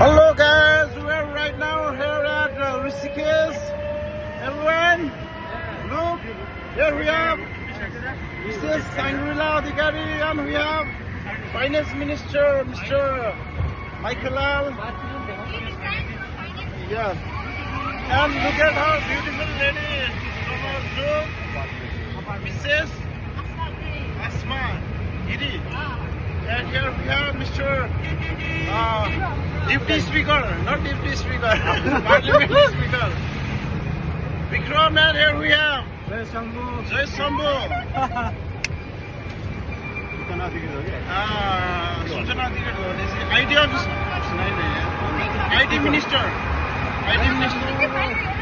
Hello guys, we're right now here at Rishikesh. Everyone, look, here we have Mrs. Sangrila Adhikari and we have Finance Minister Mr. Michael Lal. Yeah, and look at how beautiful lady from our group, Mrs. Asma Giri. And here we have Mr. Deputy Speaker, not Deputy Speaker, Parliamentary Speaker. Vikram, and here we have Jai Shambhu. Jai Shambhu. Sutana Adhikari. IT Minister. IT Minister.